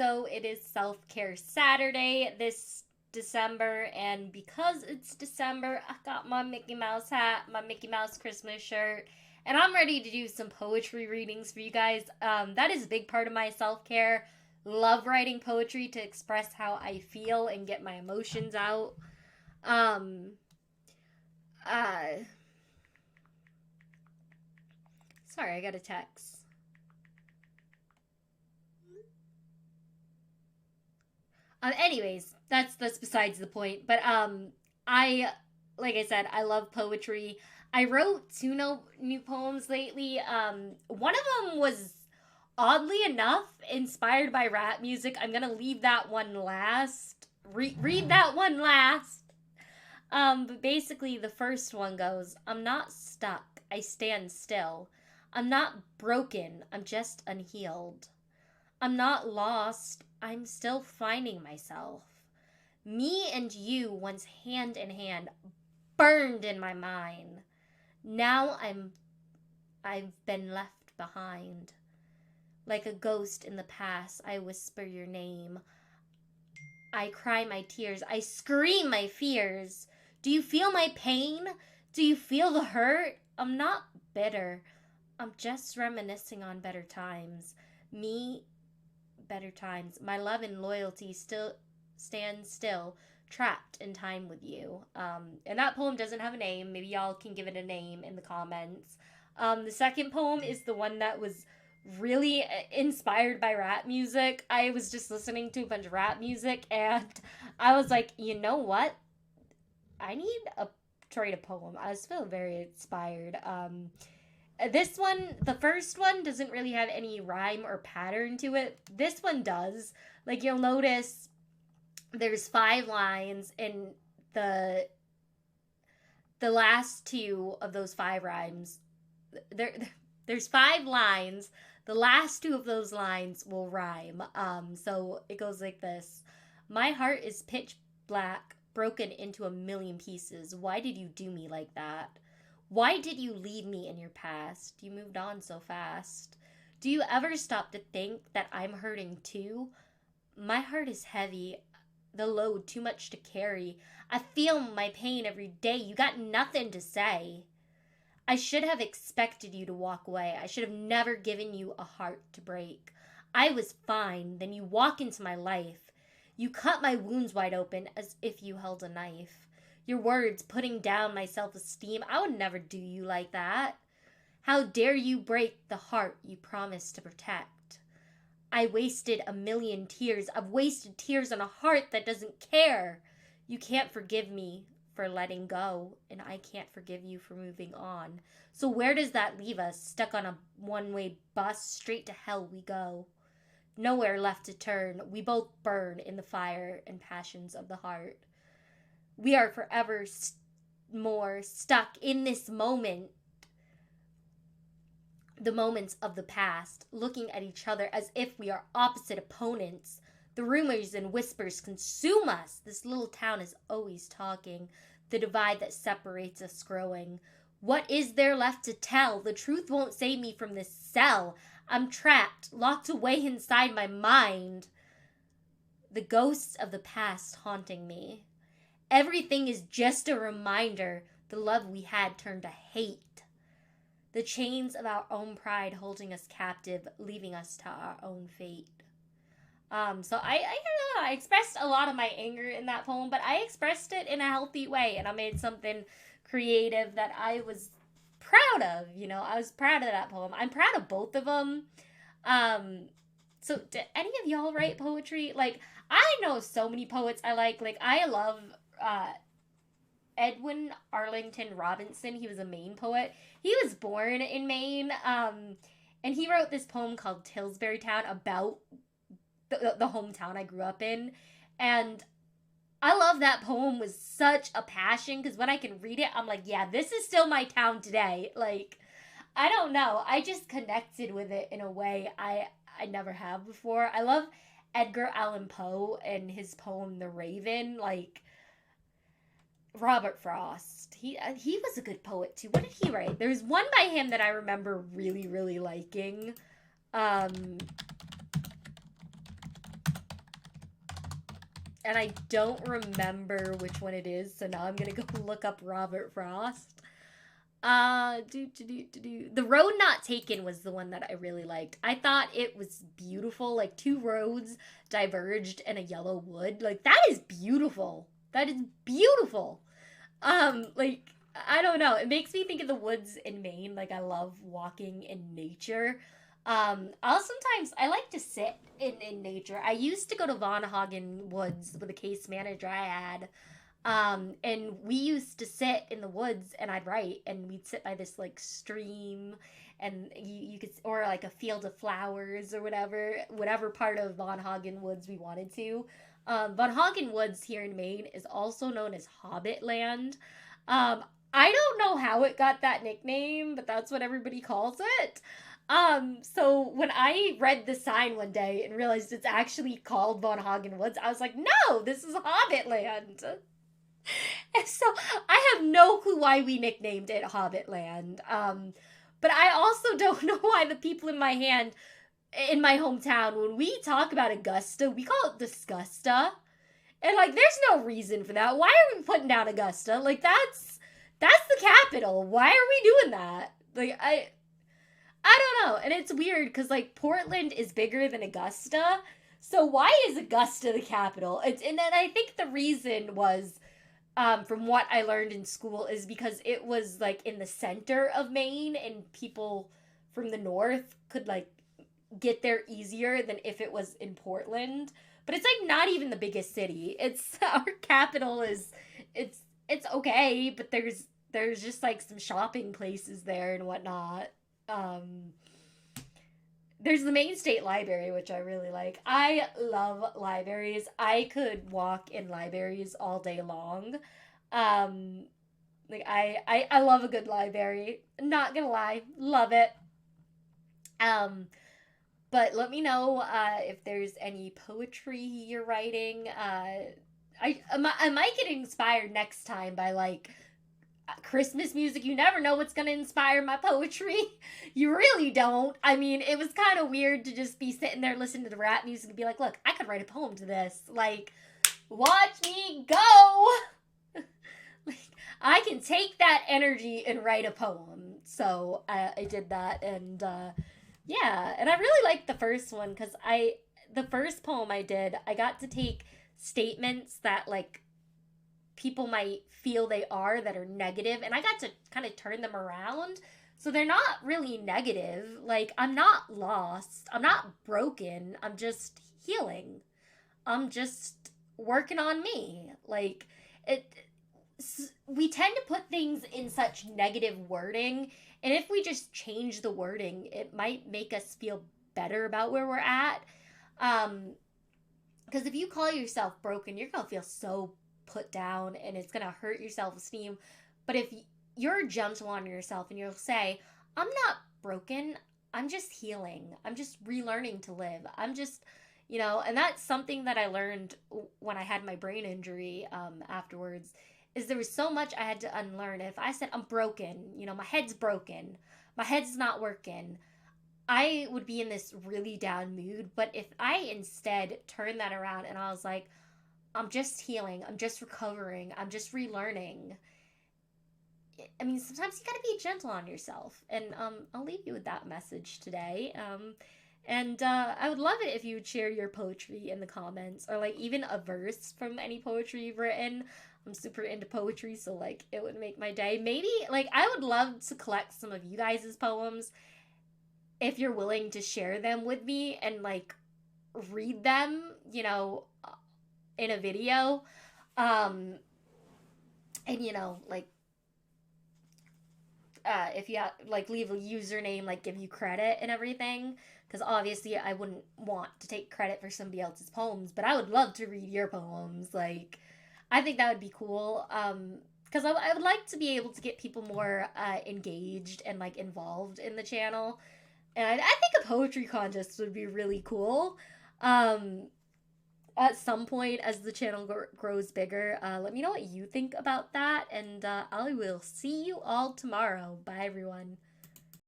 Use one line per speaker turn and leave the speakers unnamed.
So it is Self-Care Saturday this December, and because it's December, I got my Mickey Mouse hat, my Mickey Mouse Christmas shirt, and I'm ready to do some poetry readings for you guys. That is a big part of my self-care. Love writing poetry to express how I feel and get my emotions out. Um, uh, Sorry, I got a text. Anyways, that's besides the point. But I like I said, I love poetry. I wrote two new poems lately. One of them was oddly enough inspired by rap music. I'm gonna leave that one last. Read that one last. But basically, the first one goes, I'm not stuck. I stand still. I'm not broken. I'm just unhealed. I'm not lost. I'm still finding myself. Me and you once hand in hand burned in my mind. Now I've been left behind. Like a ghost in the past, I whisper your name. I cry my tears. I scream my fears. Do you feel my pain? Do you feel the hurt? I'm not bitter. I'm just reminiscing on better times. Me, better times. My love and loyalty still stand still, trapped in time with you. And that poem doesn't have a name. Maybe y'all can give it a name in the comments. The second poem is the one that was really inspired by rap music. I was just listening to a bunch of rap music and I was like, you know what? I need to write a poem. I was feeling very inspired. This one, the first one, doesn't really have any rhyme or pattern to it. This one does. Like, you'll notice there's 5 lines, and the last 2 of those 5 rhymes, there's 5 lines. The last 2 of those lines will rhyme. So it goes like this. My heart is pitch black, broken into a million pieces. Why did you do me like that? Why did you leave me in your past? You moved on so fast. Do you ever stop to think that I'm hurting too? My heart is heavy, the load too much to carry. I feel my pain every day. You got nothing to say. I should have expected you to walk away. I should have never given you a heart to break. I was fine. Then you walk into my life. You cut my wounds wide open as if you held a knife. Your words putting down my self-esteem. I would never do you like that. How dare you break the heart you promised to protect? I wasted a million tears. I've wasted tears on a heart that doesn't care. You can't forgive me for letting go, and I can't forgive you for moving on. So where does that leave us? Stuck on a one-way bus, straight to hell we go. Nowhere left to turn. We both burn in the fire and passions of the heart. We are forever more stuck in this moment, the moments of the past, looking at each other as if we are opposite opponents. The rumors and whispers consume us. This little town is always talking, the divide that separates us growing. What is there left to tell? The truth won't save me from this cell. I'm trapped, locked away inside my mind. The ghosts of the past haunting me. Everything is just a reminder. The love we had turned to hate. The chains of our own pride holding us captive, leaving us to our own fate. So I don't know, I expressed a lot of my anger in that poem, but I expressed it in a healthy way, and I made something creative that I was proud of. I was proud of that poem. I'm proud of both of them. So do any of y'all write poetry? Like, I know so many poets I like. Like, I love Edwin Arlington Robinson. He was a Maine poet. He was born in Maine, and he wrote this poem called Tillsbury Town about the hometown I grew up in. And I love that poem with such a passion, because when I can read it, I'm like, yeah, this is still my town today. Like, I don't know. I just connected with it in a way I never have before. I love Edgar Allan Poe and his poem The Raven. Like, Robert Frost. He was a good poet too. What did he write? There's one by him that I remember really, really liking. and I don't remember which one it is, so now I'm gonna go look up Robert Frost. The Road Not Taken was the one that I really liked. I thought it was beautiful. Like, two roads diverged in a yellow wood. Like, that is beautiful. That is beautiful. Like, I don't know. It makes me think of the woods in Maine. Like, I love walking in nature. I'll sometimes, I like to sit in nature. I used to go to Von Hagen Woods with a case manager I had. And we used to sit in the woods and I'd write, and we'd sit by this like stream, and you could, or like a field of flowers or whatever part of Von Hagen Woods we wanted to. Von Hagen Woods here in Maine is also known as Hobbit Land. I don't know how it got that nickname, but that's what everybody calls it. So when I read the sign one day and realized it's actually called Von Hagen Woods, I was like, no, this is Hobbit Land. And so I have no clue why we nicknamed it Hobbit Land. But I also don't know why the people in my hometown, when we talk about Augusta, we call it Disgusta. And like, there's no reason for that. Why are we putting down Augusta? Like, that's the capital. Why are we doing that? Like, I don't know. And it's weird because like Portland is bigger than Augusta. So why is Augusta the capital? And then I think the reason was, from what I learned in school, is because it was like in the center of Maine and people from the north could like get there easier than if it was in Portland. But it's like not even the biggest city. It's our capital is it's okay, but there's just like some shopping places there and whatnot. Um there's the Maine State Library, which I really like. I love libraries. I could walk in libraries all day long. Um, like I love a good library. Not gonna lie, love it. Um, but let me know if there's any poetry you're writing. I might get inspired next time by like Christmas music. You never know what's gonna inspire my poetry. You really don't. I mean, it was kind of weird to just be sitting there listening to the rap music and be like, look, I could write a poem to this. Like, watch me go. Like, I can take that energy and write a poem. So I did that, and yeah, and I really liked the first one because the first poem I did, I got to take statements that like people might feel they are that are negative, and I got to kind of turn them around so they're not really negative. Like, I'm not lost, I'm not broken, I'm just healing, I'm just working on me. Like, it we tend to put things in such negative wording, and if we just change the wording, it might make us feel better about where we're at. um because if you call yourself broken, you're gonna feel so put down and it's gonna hurt your self-esteem. But if you're gentle on yourself and you'll say, I'm not broken, I'm just healing, I'm just relearning to live, I'm just, and that's something that I learned when I had my brain injury. Afterwards, is there was so much I had to unlearn. If I said I'm broken, my head's broken, my head's not working, I would be in this really down mood. But if I instead turned that around and I was like, I'm just healing, I'm just recovering, I'm just relearning. I mean, sometimes you gotta be gentle on yourself. And I'll leave you with that message today. And I would love it if you would share your poetry in the comments, or like even a verse from any poetry you've written. I'm super into poetry, so like it would make my day. Maybe like I would love to collect some of you guys' poems if you're willing to share them with me and like read them, in a video. And like if you like leave a username, like give you credit and everything, because obviously I wouldn't want to take credit for somebody else's poems, but I would love to read your poems. Like, I think that would be cool. Because I would like to be able to get people more engaged and like involved in the channel. And I think a poetry contest would be really cool. At some point as the channel grows bigger. Let me know what you think about that, and I will see you all tomorrow. Bye, everyone.